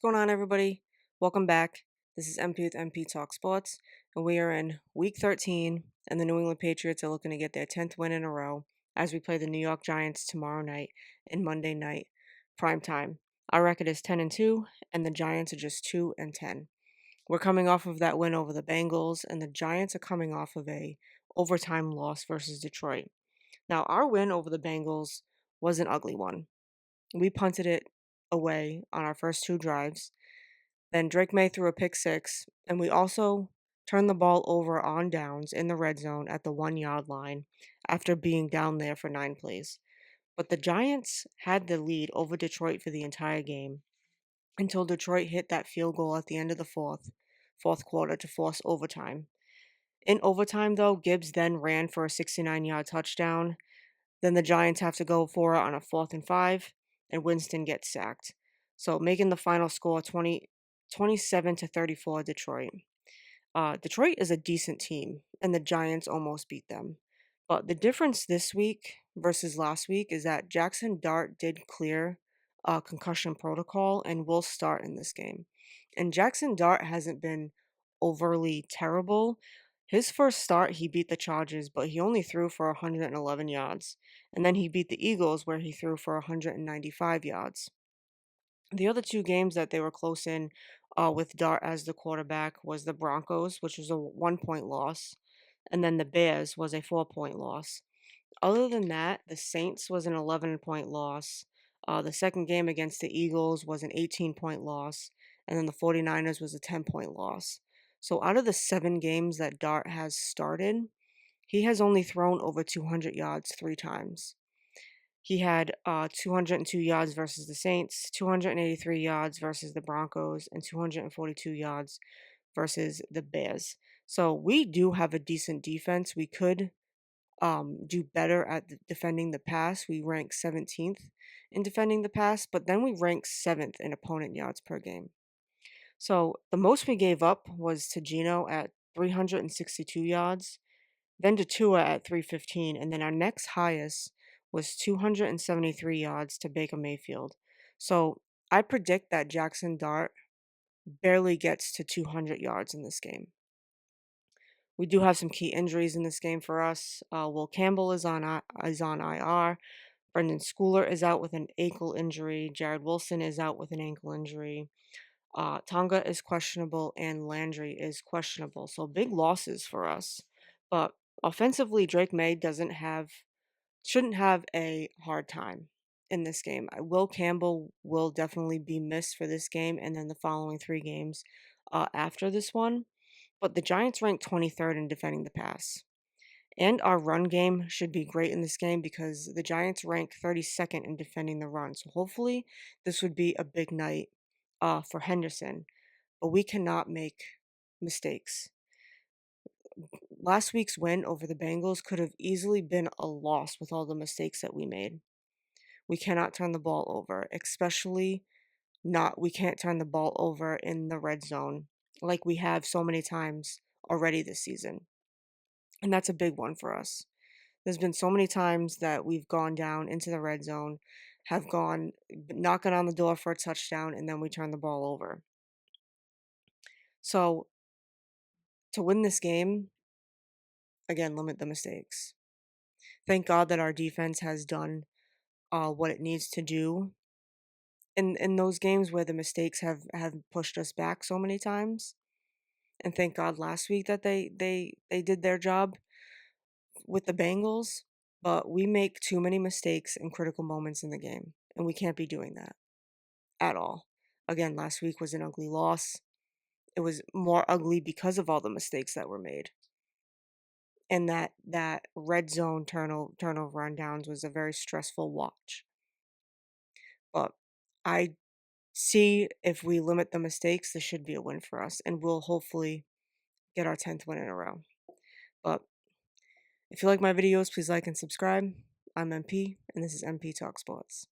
What's going on, everybody? Welcome back. This is MP with MP Talk Sports, and we are in Week 13, and the New England Patriots are looking to get their 10th win in a row as we play the New York Giants tomorrow night in Monday Night Primetime. Our record is 10-2, and the Giants are just 2-10. We're coming off of that win over the Bengals, and the Giants are coming off of a overtime loss versus Detroit. Now, our win over the Bengals was an ugly one. We punted it away on our first two drives. Then Drake May threw a pick six, and we also turned the ball over on downs in the red zone at the 1 yard line after being down there for 9 plays. But the Giants had the lead over Detroit for the entire game until Detroit hit that field goal at the end of the fourth quarter to force overtime. In overtime, though, Gibbs then ran for a 69-yard touchdown. Then the Giants have to go for it on a 4th and 5, and Winston gets sacked. So making the final score 27-34 Detroit. Detroit is a decent team, and the Giants almost beat them. But the difference this week versus last week is that Jackson Dart did clear concussion protocol and will start in this game. And Jackson Dart hasn't been overly terrible. His first start, he beat the Chargers, but he only threw for 111 yards. And then he beat the Eagles, where he threw for 195 yards. The other two games that they were close in with Dart as the quarterback was the Broncos, which was a 1 point loss, and then the Bears was a 4 point loss. Other than that, the Saints was an 11 point loss. The second game against the Eagles was an 18 point loss, and then the 49ers was a 10 point loss. So out of the 7 games that Dart has started, he has only thrown over 200 yards 3 times. He had 202 yards versus the Saints, 283 yards versus the Broncos, and 242 yards versus the Bears. So we do have a decent defense. We could do better at defending the pass. We rank 17th in defending the pass, but then we rank 7th in opponent yards per game. So the most we gave up was to Geno at 362 yards, then to Tua at 315, and then our next highest was 273 yards to Baker Mayfield. So I predict that Jackson Dart barely gets to 200 yards in this game. We do have some key injuries in this game for us. Will Campbell is on IR. Brendan Schooler is out with an ankle injury. Jared Wilson is out with an ankle injury. Tonga is questionable, and Landry is questionable. So big losses for us. But offensively, Drake May shouldn't have a hard time in this game. Will Campbell will definitely be missed for this game and then the following 3 games after this one. But the Giants rank 23rd in defending the pass. And our run game should be great in this game because the Giants rank 32nd in defending the run. So hopefully this would be a big night for Henderson. But we cannot make mistakes. Last week's win over the Bengals could have easily been a loss with all the mistakes that we made. We cannot turn the ball over, we can't turn the ball over in the red zone like we have so many times already this season. And that's a big one for us. There's been so many times that we've gone down into the red zone, have gone knocking on the door for a touchdown, and then we turn the ball over. So to win this game, again, limit the mistakes. Thank God that our defense has done what it needs to do in those games where the mistakes have pushed us back so many times. And thank God last week that they did their job with the Bengals. But we make too many mistakes in critical moments in the game, and we can't be doing that at all. Again, last week was an ugly loss. It was more ugly because of all the mistakes that were made. And that red zone turnover rundowns was a very stressful watch. But I see if we limit the mistakes, this should be a win for us, and we'll hopefully get our 10th win in a row. But if you like my videos, please like and subscribe. I'm MP, and this is MP Talk Sports.